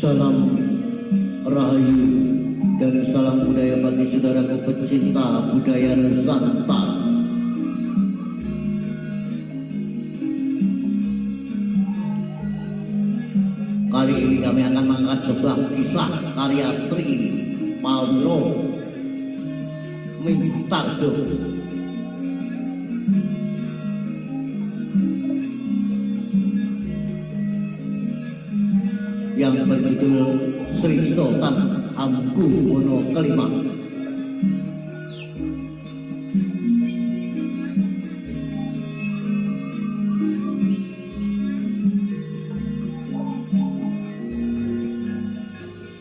Salam Rahayu dan salam budaya bagi saudaraku pecinta budaya Nusantara. Kali ini kami akan mengangkat sebuah kisah karya Tri Palmiro Mintarjo yang berjudul Sri Sultan Hamengkubuwono Kelima.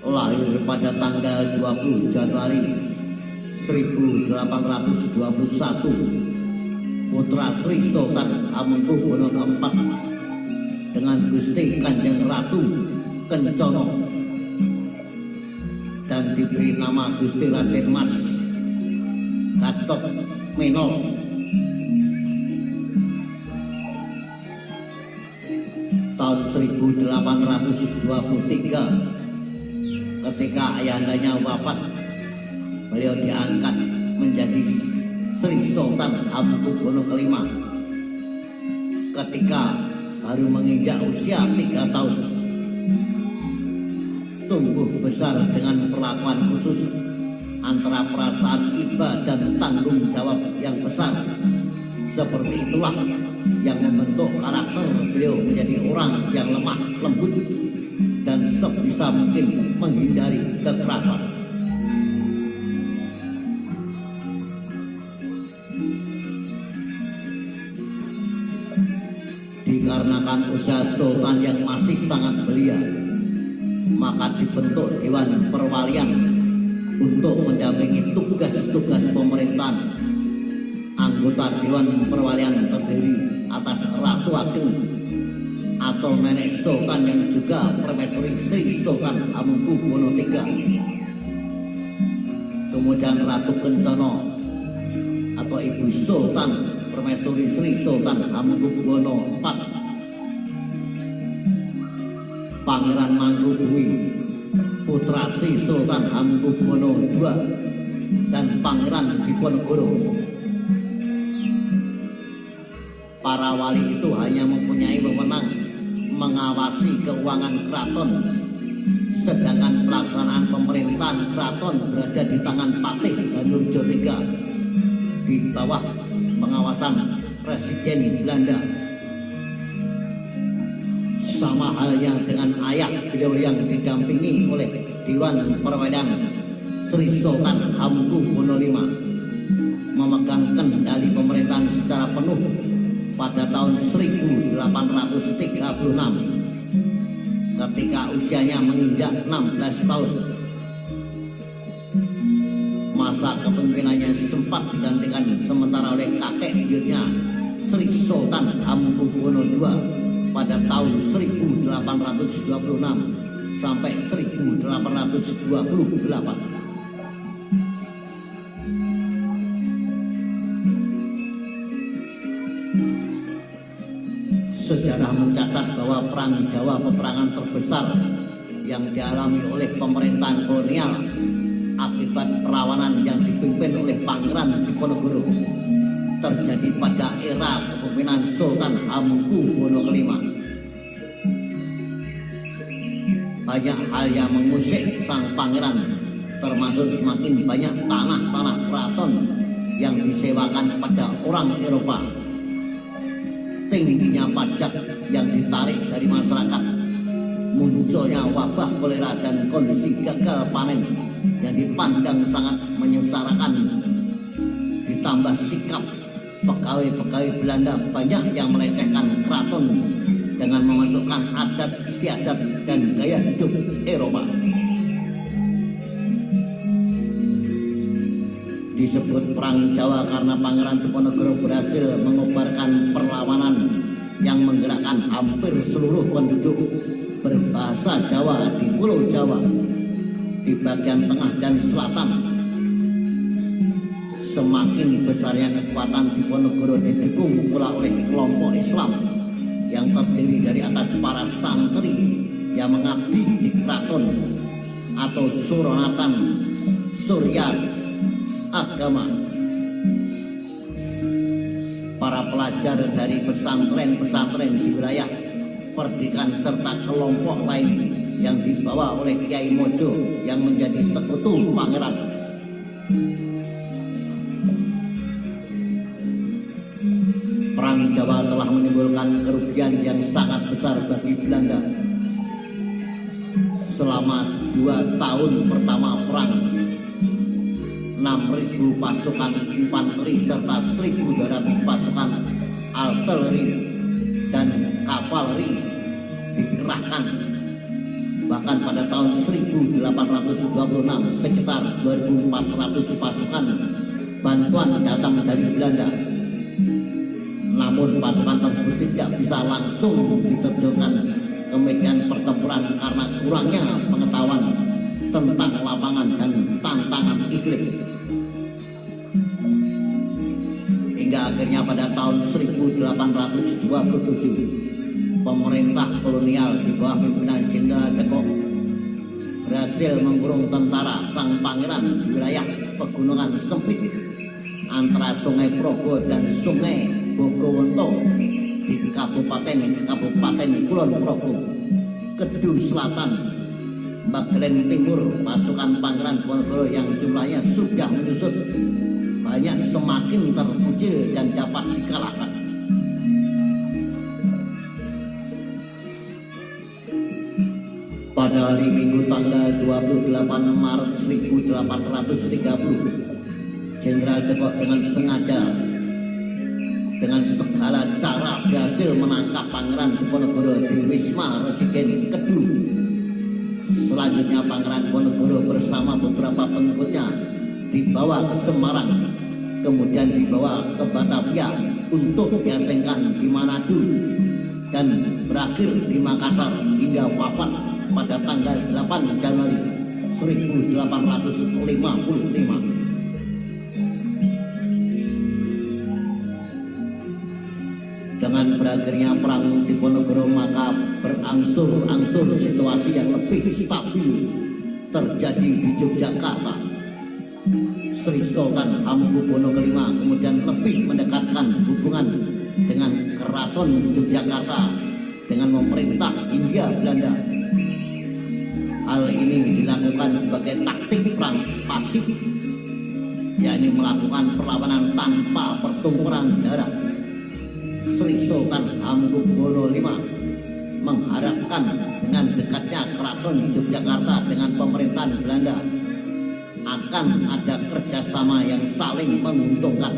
Lahir pada tanggal 20 Januari 1821, putra Sri Sultan Hamengkubuwono keempat dengan Gusti Kanjeng Ratu Kencono dan diberi nama Gusti Raden Mas Gatot Meno. Tahun 1823 ketika ayahandanya wafat, beliau diangkat menjadi Sri Sultan Hamengkubuwono kelima ketika baru menginjak usia 3 tahun. Tumbuh besar dengan perlakuan khusus antara perasaan iba dan tanggung jawab yang besar. Seperti itulah yang membentuk karakter beliau menjadi orang yang lemah lembut dan sebisa mungkin menghindari kekerasan. Dikarenakan usia Sultan yang masih sangat belia, maka dibentuk Dewan Perwalian untuk mendampingi tugas-tugas pemerintahan. Anggota Dewan Perwalian terdiri atas Ratu Ageng atau Nenek Sultan yang juga Permaisuri Sri Sultan Hamengkubuwono III, kemudian Ratu Kencono atau Ibu Sultan Permaisuri Sri Sultan Hamengkubuwono IV, Pangeran Mangkubumi putra Sri Sultan Hamengkubuwono II, dan Pangeran Diponegoro. Para wali itu hanya mempunyai wewenang mengawasi keuangan keraton, sedangkan pelaksanaan pemerintahan keraton berada di tangan Patih Danurjo III di bawah pengawasan Presiden Belanda. Sama halnya dengan ayah beliau yang didampingi oleh Dewan Perwalian, Sri Sultan Hamengkubuwono V memegang kendali pemerintahan secara penuh pada tahun 1836 ketika usianya menginjak 16 tahun. Masa kepemimpinannya sempat digantikan sementara oleh kakek buyutnya Sri Sultan Hamengkubuwono II pada tahun 1826 sampai 1828. Sejarah mencatat bahwa Perang Jawa, peperangan terbesar yang dialami oleh pemerintahan kolonial akibat perlawanan yang dipimpin oleh Pangeran Diponegoro, terjadi pada era kepemimpinan Sultan Hamengkubuwono V. Banyak hal yang mengusik sang pangeran, termasuk semakin banyak tanah-tanah keraton yang disewakan pada orang Eropa, tingginya pajak yang ditarik dari masyarakat, munculnya wabah kolera dan kondisi gagal panen yang dipandang sangat menyengsarakan, ditambah sikap pegawai-pegawai Belanda banyak yang melecehkan keraton dengan memasukkan adat istiadat dan gaya hidup Eropa. Disebut Perang Jawa karena Pangeran Diponegoro berhasil mengobarkan perlawanan yang menggerakkan hampir seluruh penduduk berbahasa Jawa di Pulau Jawa, di bagian tengah dan selatan. Semakin besarnya kekuatan Diponegoro didukung pula oleh kelompok Islam yang terdiri dari atas para santri yang mengabdi di keraton atau Suronatan Surya Agama. Para pelajar dari pesantren-pesantren di wilayah Perdikan serta kelompok lain yang dibawa oleh Kiai Mojo yang menjadi sekutu pangeran. Perang Jawa telah menimbulkan kerugian yang sangat besar bagi Belanda. Selama 2 tahun pertama perang, 6.000 pasukan infanteri serta 1.200 pasukan artileri dan kavaleri dikerahkan. Bahkan pada tahun 1826 sekitar 2.400 pasukan bantuan datang dari Belanda. Namun pasukan tersebut tidak bisa langsung diterjunkan ke medan pertempuran karena kurangnya pengetahuan tentang lapangan dan tantangan iklim. Hingga akhirnya pada tahun 1827 pemerintah kolonial di bawah pimpinan Jenderal de Kock berhasil mengurung tentara sang pangeran di wilayah pegunungan sempit antara Sungai Progo dan Sungai Bogowonto di Kabupaten Kulon Progo, Kedu Selatan, Bagelen Timur. Pasukan Pangeran Diponegoro yang jumlahnya sudah menyusut banyak semakin terkucil dan dapat dikalahkan. Pada hari Minggu tanggal 28 Maret 1830, Jenderal de Kock dengan sengaja dengan segala cara berhasil menangkap Pangeran Diponegoro di Wisma Residen Kedu. Selanjutnya Pangeran Diponegoro bersama beberapa pengikutnya dibawa ke Semarang, kemudian dibawa ke Batavia untuk diasingkan di Manado dan berakhir di Makassar hingga wafat pada tanggal 8 Januari 1855. Dengan berakhirnya perang Diponegoro maka berangsur-angsur situasi yang lebih stabil terjadi di Yogyakarta. Sri Sultan Hamengkubuwono V kemudian lebih mendekatkan hubungan dengan Keraton Yogyakarta dengan memerintah Hindia Belanda. Hal ini dilakukan sebagai taktik perang pasif, yakni melakukan perlawanan tanpa pertempuran darah. Sri Sultan Hamengkubuwono V mengharapkan dengan dekatnya Keraton Yogyakarta dengan pemerintahan Belanda akan ada kerjasama yang saling menguntungkan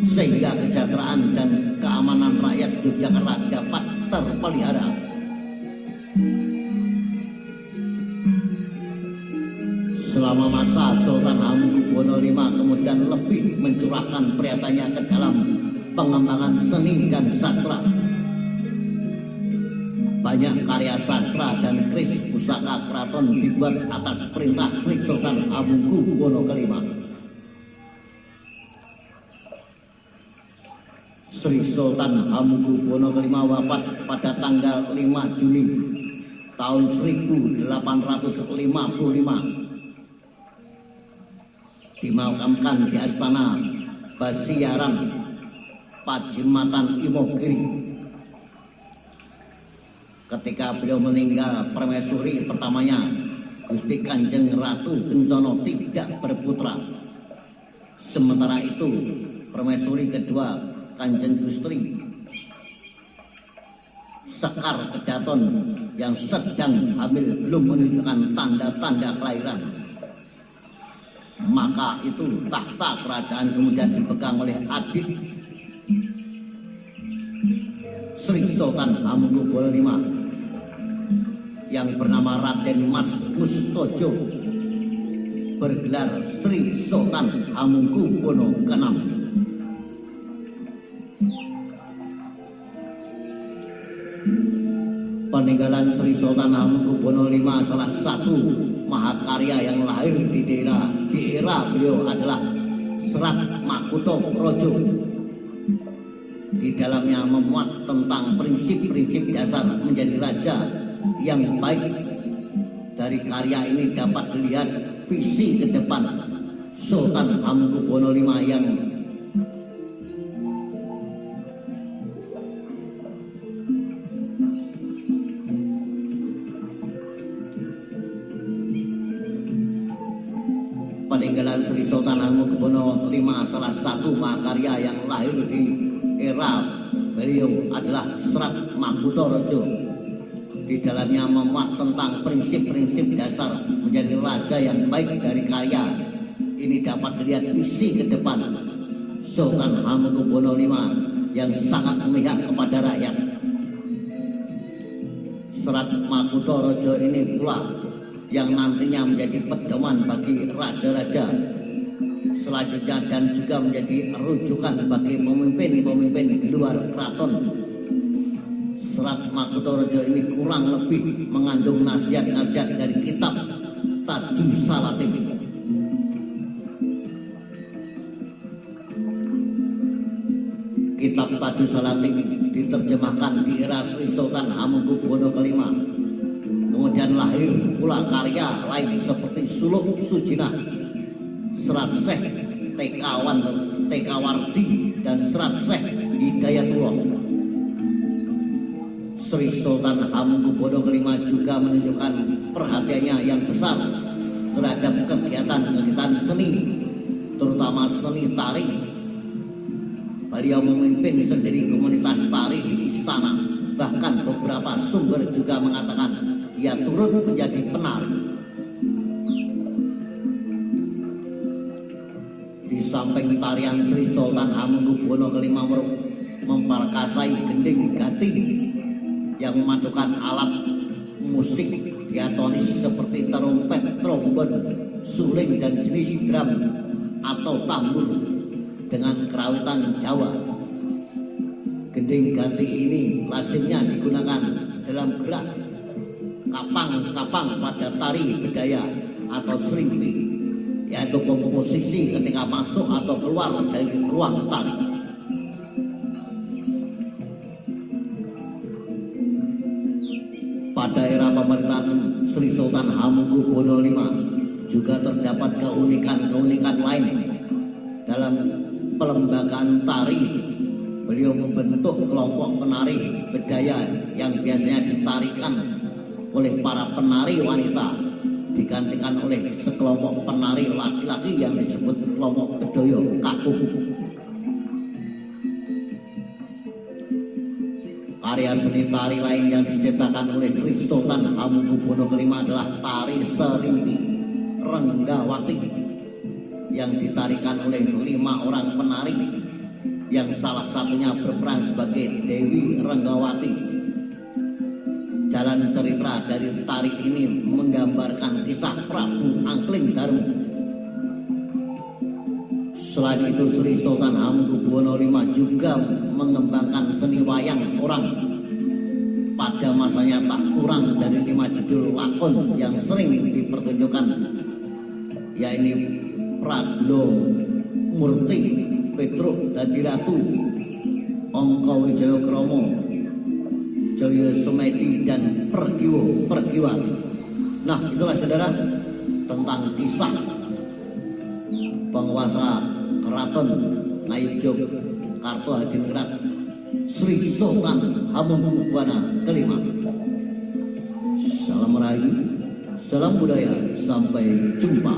sehingga kesejahteraan dan keamanan rakyat Yogyakarta dapat terpelihara. Selama masa Sultan Hamengkubuwono V kemudian lebih mencurahkan perhatiannya ke dalam pengembangan seni dan sastra. Banyak karya sastra dan keris pusaka keraton dibuat atas perintah Sri Sultan Hamengkubuwono V. Sri Sultan Hamengkubuwono V wafat pada tanggal 5 Juni tahun 1855. Dimakamkan di Astana Basiaran, Pajimatan Imogiri. Ketika beliau meninggal, permaisuri pertamanya Gusti Kanjeng Ratu Kencana tidak berputra. Sementara itu permaisuri kedua Kanjeng Gusti Sekar Kedaton yang sedang hamil belum menunjukkan tanda-tanda kelahiran. Maka itu tahta kerajaan kemudian dipegang oleh adik Sri Sultan Hamengkubuwono V yang bernama Raden Mas Kustojo, bergelar Sri Sultan Hamengkubuwono ke-6. Peninggalan Sri Sultan Hamengkubuwono V salah satu mahakarya yang lahir di era beliau adalah Serat Makuto Projo. Di dalamnya memuat tentang prinsip-prinsip dasar menjadi raja yang baik dari karya ini dapat dilihat visi ke depan Sultan Hamengkubuwono V yang peninggalan Sri Sultan Hamengkubuwono V, salah satu mahakarya yang lahir di era beliau adalah Serat Makuthareja. Di dalamnya memuat tentang prinsip-prinsip dasar menjadi raja yang baik. Dari karya ini dapat dilihat visi ke depan Sultan Hamengkubuwono V yang sangat memihak kepada rakyat. Serat Makuthareja ini pula yang nantinya menjadi pedoman bagi raja-raja selanjutnya dan juga menjadi rujukan bagi pemimpin-pemimpin di luar keraton. Serat Makuthareja ini kurang lebih mengandung nasihat-nasihat dari kitab Tajus Salatin. Kitab Tajus Salatin diterjemahkan di era Sri Sultan Hamengkubuwono V. Kemudian lahir pula karya lain seperti Suluk Sujinah, Serat Syekh Tekawardi, dan Serat Syekh Hidayatullah. Sri Sultan Hamengkubuwono V juga menunjukkan perhatiannya yang besar terhadap kegiatan-kegiatan seni, terutama seni tari. Beliau memimpin sendiri komunitas tari di istana. Bahkan beberapa sumber juga mengatakan ia turut menjadi penari. Di samping tarian, Sri Sultan Hamengkubuwono V memperkasai gending gati yang memadukan alat musik diatonis seperti terompet, trombon, suling, dan jenis drum atau tambur dengan kerawitan Jawa. Gending gati ini lazimnya digunakan dalam gerak kapang-kapang pada tari bedaya atau srimpi, yaitu komposisi ketika masuk atau keluar dari ruang tari. Pada era pemerintahan Sri Sultan Hamengkubuwono V juga terdapat keunikan-keunikan lain dalam pelembagaan tari. Beliau membentuk kelompok penari bedaya yang biasanya ditarikan oleh para penari wanita, digantikan oleh sekelompok penari laki-laki yang disebut kelompok bedoyo kakung. Karya seni tari lain yang diciptakan oleh Sri Sultan Hamengkubuwono V adalah tari Serinti Renggawati yang ditarikan oleh 5 orang penari yang salah satunya berperan sebagai Dewi Renggawati. Jalan cerita dari tari ini menggambarkan kisah Prabu Angkling Darmo. Selain itu, Sri Sultan Hamengkubuwono V juga mengembangkan seni wayang orang. Pada masanya tak kurang dari 5 judul lakon yang sering dipertunjukkan, yaitu Praglo Murti, Petruk Dadi Ratu, Angka Wijaya Krama, Jaya Sumedi, dan Pergiwati. Nah, itulah saudara tentang kisah penguasa Keraton Ngayogyakarta Hadiningrat Sri Sultan Hamengkubuwono V. Salam rahayu, salam budaya, sampai jumpa.